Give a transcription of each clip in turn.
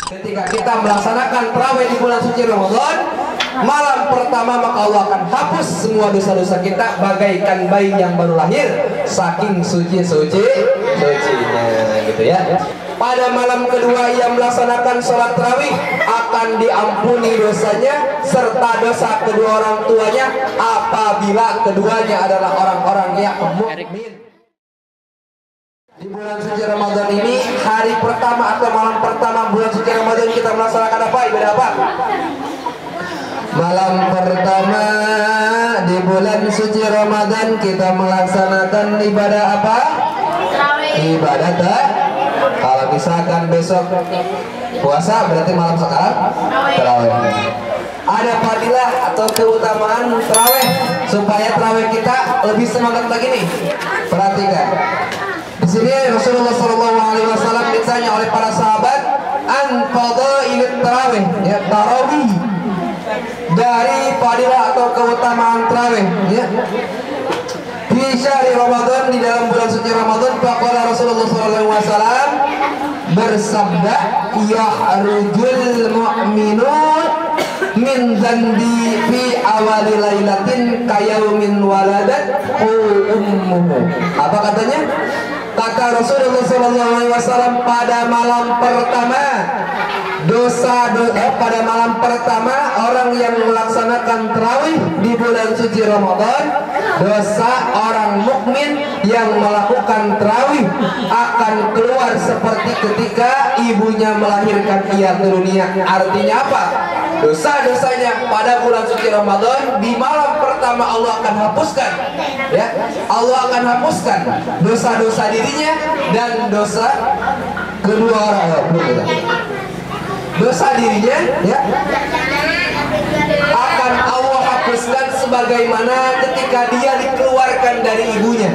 Ketika kita melaksanakan tarawih di bulan suci Ramadan, malam pertama maka Allah akan hapus semua dosa-dosa kita bagaikan bayi yang baru lahir, saking sucinya, gitu ya. Pada malam kedua yang melaksanakan sholat tarawih akan diampuni dosanya serta dosa kedua orang tuanya apabila keduanya adalah orang-orang yang mukmin. Di bulan suci Ramadan ini, hari pertama atau malam pertama bulan suci Ramadan kita melaksanakan apa? Ibadah apa? Malam pertama di bulan suci Ramadan kita melaksanakan ibadah apa? Ibadah kalau misalkan besok puasa berarti malam sekarang tarawih. Ada fadilah atau keutamaan tarawih supaya tarawih kita lebih semangat lagi nih. Perhatikan. Di sini Rasulullah SAW ditanya oleh para sahabat an fadailit tarawih, ya, tarawih, dari fadilah atau keutamaan tarawih, ya. Di syahri Ramadan, di dalam bulan suci Ramadan, faqala Rasulullah SAW bersabda, yahrujul mu'minun min dzanbi fi awali lailatin kayaumin waladat ummuhu. Apa katanya? Kata Rasulullah SAW, pada malam pertama pada malam pertama orang yang melaksanakan tarawih di bulan suci Ramadan, dosa orang mukmin yang melakukan tarawih akan keluar seperti ketika ibunya melahirkan ia ke dunia. Artinya apa? Dosa-dosanya pada bulan suci Ramadan di malam pertama Allah akan hapuskan, ya. Allah akan hapuskan dosa-dosa dirinya dan dosa kedua orang. Dosa dirinya, ya, akan Allah hapuskan sebagaimana ketika dia dikeluarkan dari ibunya.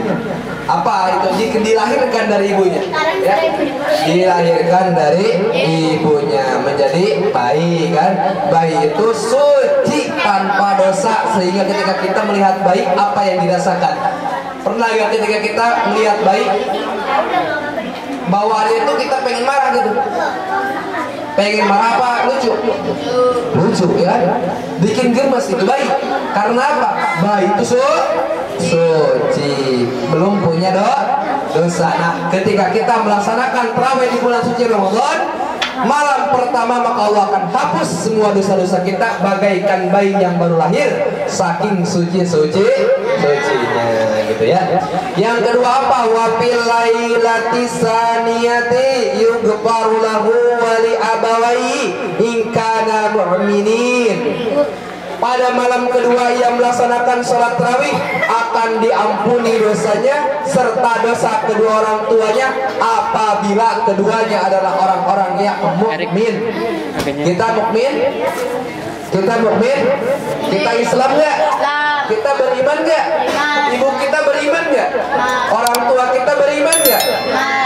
Apa itu? Dilahirkan dari ibunya, ya. Dilahirkan dari ibunya menjadi bayi, kan? Bayi itu suci tanpa dosa, sehingga ketika kita melihat bayi, apa yang dirasakan? Pernah gak ketika kita melihat bayi, bawaannya itu kita pengen marah gitu? Pengen marah apa? Lucu, ya. Bikin gemes itu bayi. Karena apa? Bayi itu suci, belum punya dosa. Nah, ketika kita melaksanakan tarawih di bulan suci Ramadan, malam pertama maka Allah akan hapus semua dosa-dosa kita bagaikan bayi yang baru lahir, saking sucinya, gitu ya. Yang kedua apa? Wa fil lailati saniyati yughfaru lahu wa li abawayhi in kana mu'minin. Pada malam kedua yang melaksanakan sholat tarawih akan diampuni dosanya serta dosa kedua orang tuanya apabila keduanya adalah orang-orang yang mukmin. Kita mukmin? Kita mukmin? Kita Islam nggak? Kita beriman nggak? Ibu kita beriman nggak? Orang tua kita beriman nggak?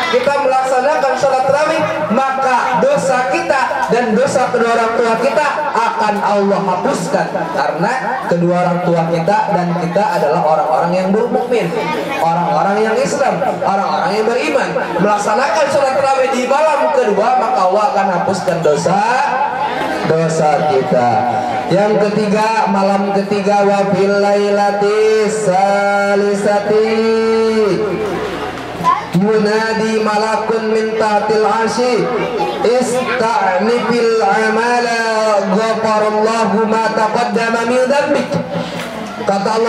Kita melaksanakan sholat tarawih, maka dosa kita dan dosa kedua orang tua kita akan Allah hapuskan, karena kedua orang tua kita dan kita adalah orang-orang yang mukmin, orang-orang yang Islam, orang-orang yang beriman. Melaksanakan sholat tarawih di malam kedua, maka Allah akan hapuskan dosa kita. Yang ketiga, malam ketiga, wa fil lailati salisati yunadi malakun min tahtil arsy ista'nifil amala ghafarallahu ma taqaddama min dzambik. Kata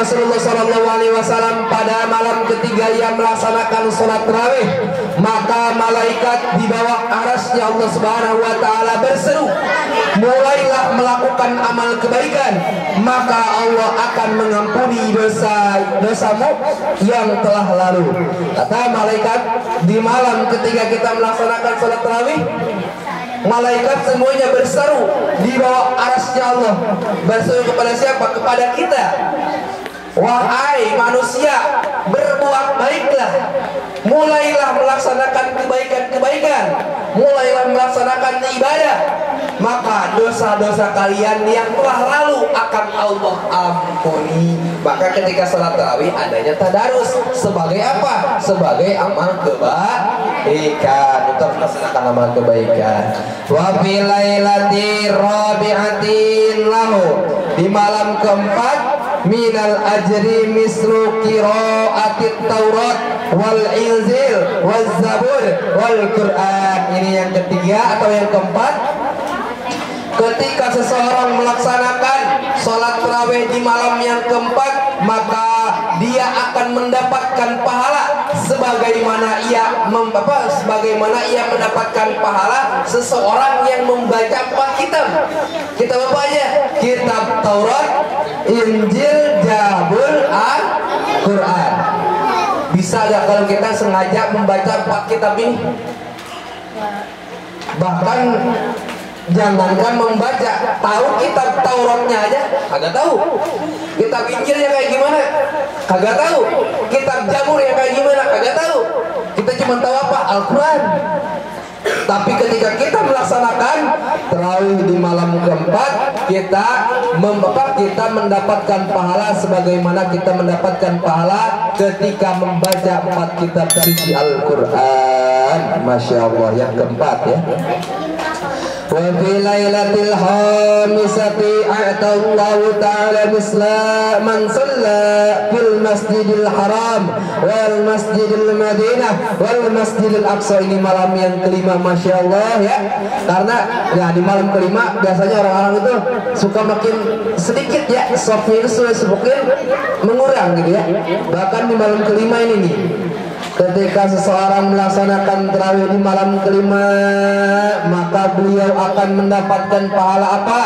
Rasulullah SAW, pada malam ketiga yang melaksanakan sholat tarawih, maka malaikat di bawah arasnya Allah Subhanahu wa Ta'ala berseru, mulailah melakukan amal kebaikan, maka Allah akan mengampuni dosamu yang telah lalu. Kata malaikat, di malam ketika kita melaksanakan sholat tarawih, malaikat semuanya berseru di bawah arasnya Allah. Berseru kepada siapa? Kepada kita. Wahai manusia, berbuat baiklah, mulailah melaksanakan kebaikan-kebaikan, mulailah melaksanakan ibadah, maka dosa-dosa kalian yang telah lalu akan Allah ampuni. Maka ketika salat tarawih adanya tadarus sebagai apa? Sebagai amal kebaikan, untuk melaksanakan amal kebaikan. Wa fil lailati rabi'atin lahu, di malam keempat, minal ajri mislu qiraatit Taurat wal Injil wal Zabur wal Quran. Ini yang ketiga atau yang keempat. Ketika seseorang melaksanakan sholat tarawih di malam yang keempat, maka dia akan mendapatkan pahala sebagaimana ia mendapatkan pahala seseorang yang membaca 4 kitab. Kitab apa aja? Kitab Taurat, Injil, Zabur, Al-Quran. Bisa gak kalau kita sengaja membaca 4 kitab ini? Bahkan jangankan membaca, tahu kitab Tauratnya aja kagak tahu. Kitab Injilnya kayak gimana? Kagak tahu. Kitab Zabur yang kayak gimana? Kagak tahu. Kita cuma tahu apa? Al-Quran. Tapi ketika kita melaksanakan tarawih di malam keempat, kita mendapatkan pahala sebagaimana kita mendapatkan pahala ketika membaca 4 kitab suci Al-Quran. Masya Allah, yang keempat ya. Wa fi lailatil khamisati a'tallahu ta'ala misla man shalla fil masjidil haram wal masjidil madinah wal masjidil aqsa. Ini malam yang kelima, Masya Allah ya. Karena ya di malam kelima biasanya orang-orang itu suka makin sedikit ya, softnya itu semakin mengurang gitu ya. Bahkan di malam kelima ini nih, ketika seseorang melaksanakan tarawih di malam kelima, maka beliau akan mendapatkan pahala apa?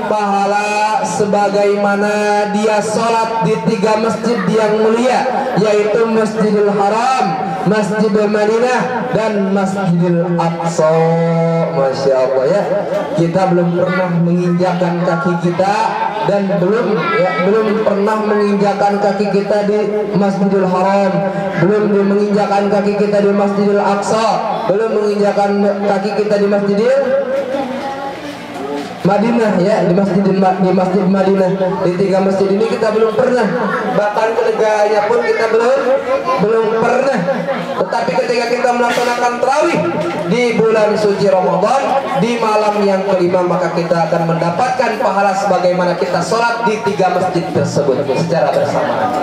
Pahala sebagaimana dia sholat di 3 masjid yang mulia, yaitu Masjidil Haram, Masjidil Madinah, dan Masjidil Aqsa. Masya Allah ya. Kita belum pernah menginjakkan kaki kita dan belum pernah menginjakkan kaki kita di Masjidil Haram, belum menginjakkan kaki kita di Masjidil Aqsa, belum menginjakkan kaki kita di Masjidil Madinah ya, di Masjid Madinah. Di 3 masjid ini kita belum pernah, bahkan ke negaranya pun kita belum pernah. Tetapi ketika kita melaksanakan tarawih di bulan suci Ramadan di malam yang kelima, maka kita akan mendapatkan pahala sebagaimana kita sholat di 3 masjid tersebut secara bersamaan.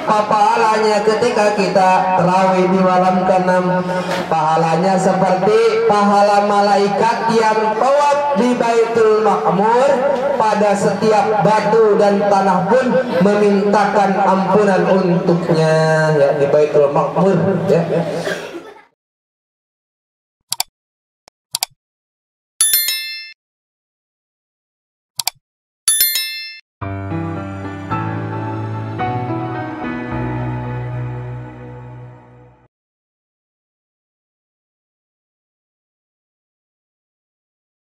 Pahalanya ketika kita tarawih di malam ke-6, pahalanya seperti pahala malaikat yang tawaf di Baitul Ma'mur. Pada setiap batu dan tanah pun memintakan ampunan untuknya ya, di Baitul Ma'mur ya.